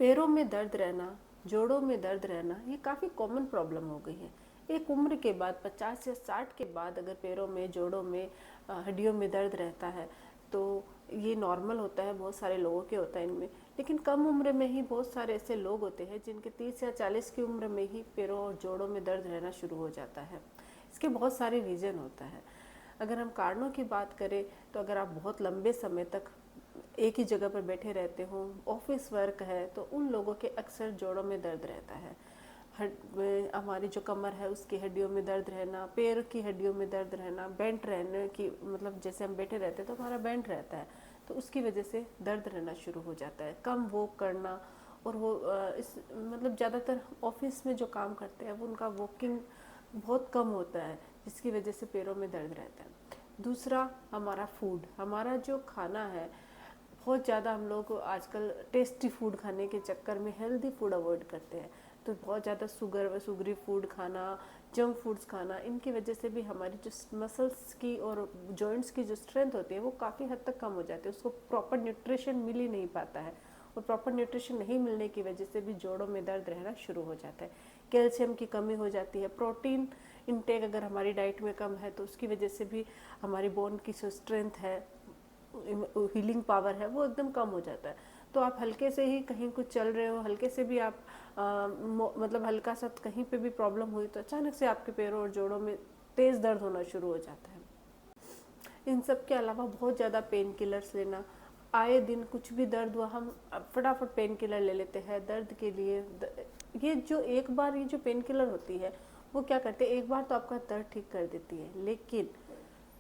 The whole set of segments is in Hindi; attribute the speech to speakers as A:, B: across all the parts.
A: पैरों में दर्द रहना, जोड़ों में दर्द रहना, ये काफ़ी कॉमन प्रॉब्लम हो गई है। एक उम्र के बाद 50 या 60 के बाद अगर पैरों में, जोड़ों में, हड्डियों में दर्द रहता है तो ये नॉर्मल होता है, बहुत सारे लोगों के होता है इनमें। लेकिन कम उम्र में ही बहुत सारे ऐसे लोग होते हैं जिनके 30 या 40 की उम्र में ही पैरों और जोड़ों में दर्द रहना शुरू हो जाता है। इसके बहुत सारे रीज़न होता है। अगर हम कारणों की बात करें तो अगर आप बहुत लंबे समय तक एक ही जगह पर बैठे रहते हो, ऑफिस वर्क है, तो उन लोगों के अक्सर जोड़ों में दर्द रहता है। हमारी जो कमर है उसकी हड्डियों में दर्द रहना, पैर की हड्डियों में दर्द रहना, बेंट रहने की, मतलब जैसे हम बैठे रहते हैं तो हमारा बेंट रहता है, तो उसकी वजह से दर्द रहना शुरू हो जाता है। कम वॉक करना, और वो इस मतलब ज़्यादातर ऑफिस में जो काम करते हैं वो उनका वॉकिंग बहुत कम होता है, जिसकी वजह से पैरों में दर्द रहता है। दूसरा, हमारा फूड, हमारा जो खाना है, बहुत ज़्यादा हम लोग आजकल टेस्टी फूड खाने के चक्कर में हेल्दी फूड अवॉइड करते हैं, तो बहुत ज़्यादा सुगरी फूड खाना, जंक फूड्स खाना, इनकी वजह से भी हमारी जो मसल्स की और जॉइंट्स की जो स्ट्रेंथ होती है वो काफ़ी हद तक कम हो जाती है। उसको प्रॉपर न्यूट्रिशन मिल ही नहीं पाता है, और प्रॉपर न्यूट्रिशन नहीं मिलने की वजह से भी जोड़ों में दर्द रहना शुरू हो जाता है। कैल्शियम की कमी हो जाती है। प्रोटीन इंटेक अगर हमारी डाइट में कम है तो उसकी वजह से भी हमारी बोन की जो स्ट्रेंथ है, हीलिंग पावर है, वो एकदम कम हो जाता है। तो आप हल्के से ही कहीं कुछ चल रहे हो, हल्के से भी आप मतलब हल्का सा कहीं पे भी प्रॉब्लम हुई तो अचानक से आपके पैरों और जोड़ों में तेज़ दर्द होना शुरू हो जाता है। इन सब के अलावा बहुत ज़्यादा पेन किलर्स लेना, आए दिन कुछ भी दर्द हुआ हम फटाफट पेन किलर ले लेते हैं दर्द के लिए। ये जो एक बार ये जो पेन किलर होती है वो क्या करते हैं, एक बार तो आपका दर्द ठीक कर देती है, लेकिन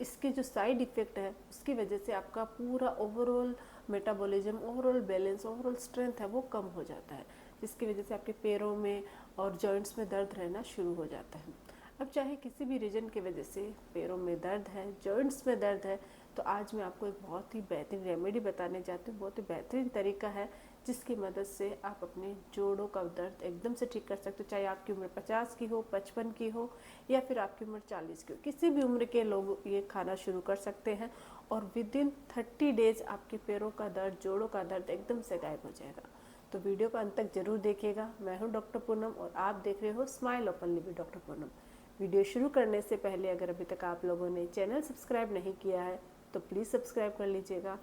A: इसके जो साइड इफ़ेक्ट है उसकी वजह से आपका पूरा overall metabolism, overall balance, overall strength है वो कम हो जाता है, जिसकी वजह से आपके पैरों में और जॉइंट्स में दर्द रहना शुरू हो जाता है। अब चाहे किसी भी रीजन की वजह से पैरों में दर्द है, जॉइंट्स में दर्द है, तो आज मैं आपको एक बहुत ही बेहतरीन रेमेडी बताने जाती हूँ, बहुत ही बेहतरीन तरीका है जिसकी मदद से आप अपने जोड़ों का दर्द एकदम से ठीक कर सकते हो। चाहे आपकी उम्र 50 की हो, 55 की हो, या फिर आपकी उम्र 40 की हो, किसी भी उम्र के लोग ये खाना शुरू कर सकते हैं, और विद इन 30 डेज आपके पैरों का दर्द, जोड़ों का दर्द एकदम से गायब हो जाएगा। तो वीडियो को अंत तक जरूर देखिएगा। मैं हूँ डॉक्टर पूनम और आप देख रहे हो smile openly with doctor Poonam. Video शुरू करने से पहले अगर अभी तक आप लोगों ने चैनल सब्सक्राइब नहीं किया है तो प्लीज़ सब्सक्राइब कर लीजिएगा।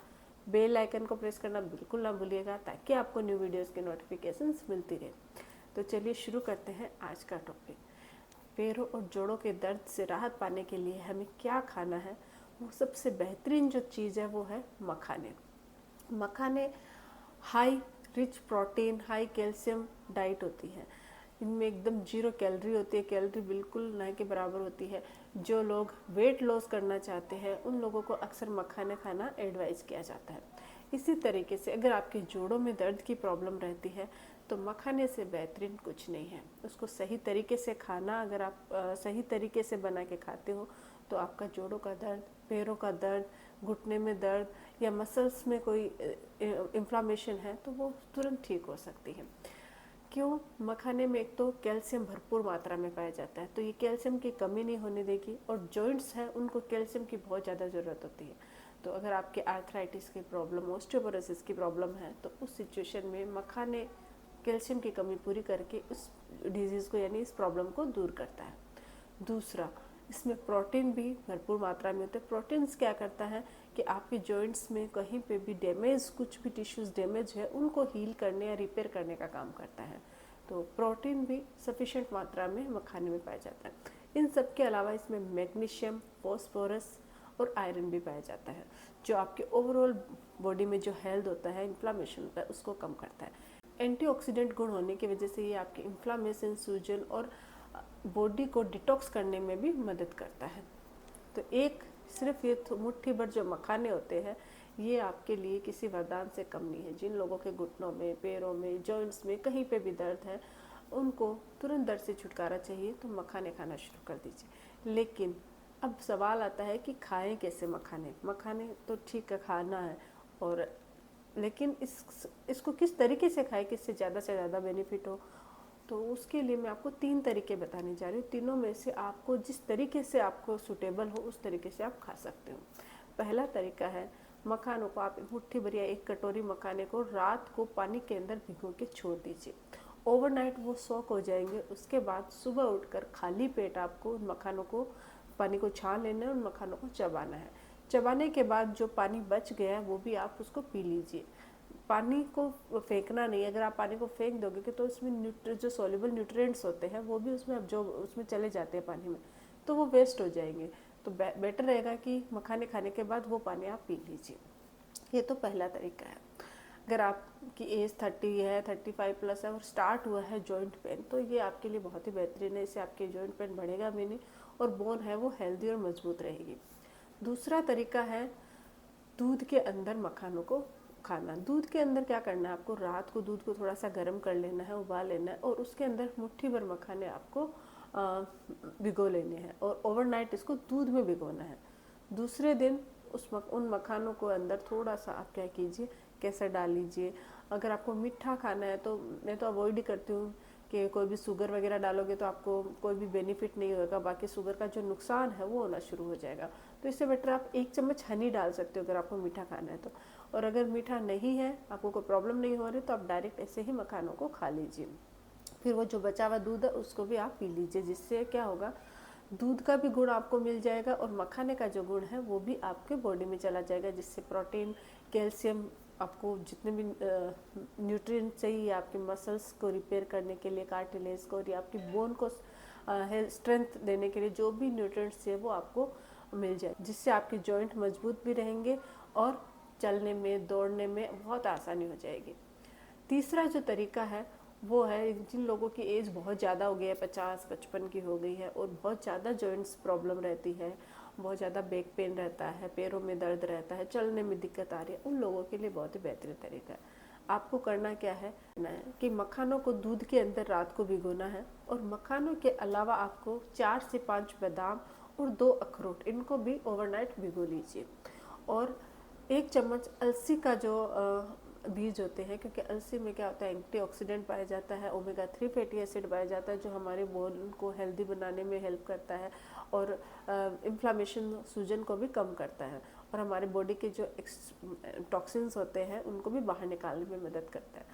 A: बेल आइकन को प्रेस करना बिल्कुल ना भूलिएगा ताकि आपको न्यू वीडियोस के नोटिफिकेशंस मिलती रहे। तो चलिए शुरू करते हैं आज का टॉपिक। पैरों और जोड़ों के दर्द से राहत पाने के लिए हमें क्या खाना है। वो सबसे बेहतरीन जो चीज़ है वो है मखाने। मखाने high rich protein, high calcium diet होती है। इनमें एकदम 0 कैलोरी होती है, कैलोरी बिल्कुल न के बराबर होती है। जो लोग वेट लॉस करना चाहते हैं उन लोगों को अक्सर मखाने खाना एडवाइस किया जाता है। इसी तरीके से अगर आपके जोड़ों में दर्द की प्रॉब्लम रहती है तो मखाने से बेहतरीन कुछ नहीं है। उसको सही तरीके से खाना, अगर आप सही तरीके से बना के खाते हो तो आपका जोड़ों का दर्द, पैरों का दर्द, घुटने में दर्द या मसल्स में कोई इन्फ्लामेशन है तो वो तुरंत ठीक हो सकती है। क्यों? मखाने में एक तो कैल्शियम भरपूर मात्रा में पाया जाता है, तो ये कैल्शियम की कमी नहीं होने देगी, और जॉइंट्स हैं उनको कैल्शियम की बहुत ज़्यादा ज़रूरत होती है। तो अगर आपके आर्थराइटिस की प्रॉब्लम, ऑस्टियोपोरोसिस की प्रॉब्लम है तो उस सिचुएशन में मखाने कैल्शियम की कमी पूरी करके उस डिजीज़ को, यानी इस प्रॉब्लम को दूर करता है। दूसरा, इसमें प्रोटीन भी भरपूर मात्रा में होते हैं। प्रोटीन्स क्या करता है कि आपके जॉइंट्स में कहीं पे भी डैमेज, कुछ भी टिश्यूज़ डैमेज है उनको हील करने या रिपेयर करने का काम करता है। तो प्रोटीन भी सफिशेंट मात्रा में मखाने में पाया जाता है। इन सब के अलावा इसमें मैग्नीशियम, फॉस्फोरस और आयरन भी पाया जाता है, जो आपके ओवरऑल बॉडी में जो हेल्थ होता है, इन्फ्लामेशन होता है, उसको कम करता है। एंटीऑक्सीडेंट गुण होने की वजह से ये आपके इन्फ्लामेशन, सूजन और बॉडी को डिटॉक्स करने में भी मदद करता है। तो एक सिर्फ ये मुट्ठी भर जो मखाने होते हैं ये आपके लिए किसी वरदान से कम नहीं है। जिन लोगों के घुटनों में, पैरों में, जॉइंट्स में कहीं पे भी दर्द है उनको तुरंत दर्द से छुटकारा चाहिए तो मखाने खाना शुरू कर दीजिए। लेकिन अब सवाल आता है कि खाएं कैसे मखाने। मखाने तो ठीक है, खाना है, और लेकिन इसको किस तरीके से खाएं कि इससे ज़्यादा बेनिफिट हो। तो उसके लिए मैं आपको 3 तरीके बताने जा रही हूँ। तीनों में से आपको जिस तरीके से आपको सूटेबल हो उस तरीके से आप खा सकते हो। पहला तरीका है मखानों को आप मुट्ठी भर या 1 कटोरी मखाने को रात को पानी के अंदर भिगो के छोड़ दीजिए। ओवरनाइट वो सोक हो जाएंगे। उसके बाद सुबह उठकर खाली पेट आपको उन मखानों को पानी को छान लेना है, उन मखानों को चबाना है। चबाने के बाद जो पानी बच गया है वो भी आप उसको पी लीजिए। पानी को फेंकना नहीं। अगर आप पानी को फेंक दोगे तो उसमें जो सॉल्युबल न्यूट्रिएंट्स होते हैं वो भी उसमें जो उसमें चले जाते हैं पानी में, तो वो वेस्ट हो जाएंगे। तो बेटर रहेगा कि मखाने खाने के बाद वो पानी आप पी लीजिए। ये तो पहला तरीका है। अगर आपकी एज 30 है, 35 प्लस है और स्टार्ट हुआ है जॉइंट पेन, तो ये आपके लिए बहुत ही बेहतरीन है। इससे आपके जॉइंट पेन बढ़ेगा भी नहीं और बोन है वो हेल्दी और मजबूत रहेगी। दूसरा तरीका है दूध के अंदर मखानों को खाना। दूध के अंदर क्या करना है आपको, रात को दूध को थोड़ा सा गर्म कर लेना है, उबाल लेना है और उसके अंदर मुट्ठी भर मखाने आपको भिगो लेने हैं और ओवरनाइट इसको दूध में भिगोना है। दूसरे दिन उन मखानों को अंदर थोड़ा सा आप क्या कीजिए, केसर डाल लीजिए। अगर आपको मीठा खाना है तो मैं तो अवॉइड ही करती हूँ कि कोई भी शुगर वगैरह डालोगे तो आपको कोई भी बेनिफिट नहीं होगा, बाकी शुगर का जो नुकसान है वो होना शुरू हो जाएगा। तो इससे बेटर आप 1 चम्मच हनी डाल सकते हो अगर आपको मीठा खाना है तो। और अगर मीठा नहीं है, आपको कोई प्रॉब्लम नहीं हो रही, तो आप डायरेक्ट ऐसे ही मखानों को खा लीजिए। फिर वो जो बचा हुआ दूध है उसको भी आप पी लीजिए। जिससे क्या होगा, दूध का भी गुण आपको मिल जाएगा और मखाने का जो गुण है वो भी आपके बॉडी में चला जाएगा, जिससे प्रोटीन, कैल्शियम, आपको जितने भी न्यूट्रिएंट चाहिए आपके मसल्स को रिपेयर करने के लिए, कार्टिलेज को, और आपकी बोन को स्ट्रेंथ देने के लिए जो भी न्यूट्रिएंट्स चाहिए वो आपको मिल जाए, जिससे आपके जॉइंट मजबूत भी रहेंगे और चलने में, दौड़ने में बहुत आसानी हो जाएगी। तीसरा जो तरीका है वो है जिन लोगों की एज बहुत ज़्यादा हो गई है, 50-55 की हो गई है और बहुत ज़्यादा जॉइंट्स प्रॉब्लम रहती है, बहुत ज़्यादा बैक पेन रहता है, पैरों में दर्द रहता है, चलने में दिक्कत आ रही है, उन लोगों के लिए बहुत ही बेहतरीन तरीका है। आपको करना क्या है कि मखानों को दूध के अंदर रात को भिगोना है और मखानों के अलावा आपको 4 से 5 बादाम और 2 अखरोट, इनको भी ओवरनाइट भिगो लीजिए। और 1 चम्मच अलसी का जो बीज होते हैं, क्योंकि अलसी में क्या होता है, एंटीऑक्सीडेंट पाया जाता है, ओमेगा 3 फैटी एसिड पाया जाता है जो हमारे बोन को हेल्दी बनाने में हेल्प करता है और इन्फ्लामेशन, सूजन को भी कम करता है और हमारे बॉडी के जो टॉक्सिन्स होते हैं उनको भी बाहर निकालने में मदद करता है।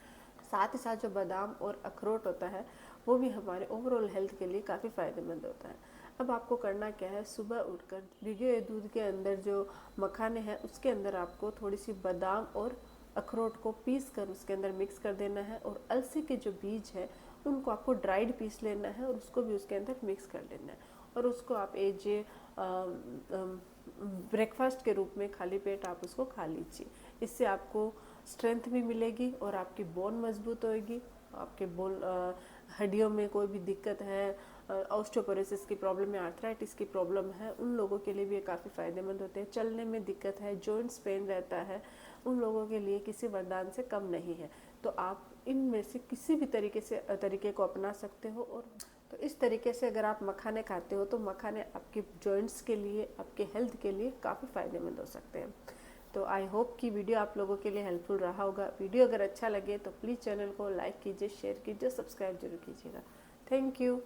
A: साथ ही साथ जो बादाम और अखरोट होता है वो भी हमारे ओवरऑल हेल्थ के लिए काफ़ी फ़ायदेमंद होता है। अब आपको करना क्या है, सुबह उठकर भिगे हुए दूध के अंदर जो मखाने हैं उसके अंदर आपको थोड़ी सी बादाम और अखरोट को पीस कर उसके अंदर मिक्स कर देना है और अलसी के जो बीज है उनको आपको ड्राइड पीस लेना है और उसको भी उसके अंदर मिक्स कर लेना है और उसको आप ब्रेकफास्ट के रूप में खाली पेट आप उसको खा लीजिए। इससे आपको स्ट्रेंथ भी मिलेगी और आपकी बोन मजबूत होएगी। आपके बोन हड्डियों में कोई भी दिक्कत है, ऑस्टियोपोरोसिस की प्रॉब्लम है, आर्थराइटिस की प्रॉब्लम है, उन लोगों के लिए भी ये काफ़ी फ़ायदेमंद होते हैं। चलने में दिक्कत है, जॉइंट्स पेन रहता है, उन लोगों के लिए किसी वरदान से कम नहीं है। तो आप इनमें से किसी भी तरीके को अपना सकते हो। और तो इस तरीके से अगर आप मखाने खाते हो तो मखाने आपके जॉइंट्स के लिए, आपके हेल्थ के लिए काफ़ी फ़ायदेमंद हो सकते हैं। तो आई होप कि वीडियो आप लोगों के लिए हेल्पफुल रहा होगा। वीडियो अगर अच्छा लगे तो प्लीज़ चैनल को लाइक कीजिए, शेयर कीजिए, सब्सक्राइब जरूर कीजिएगा। Thank you.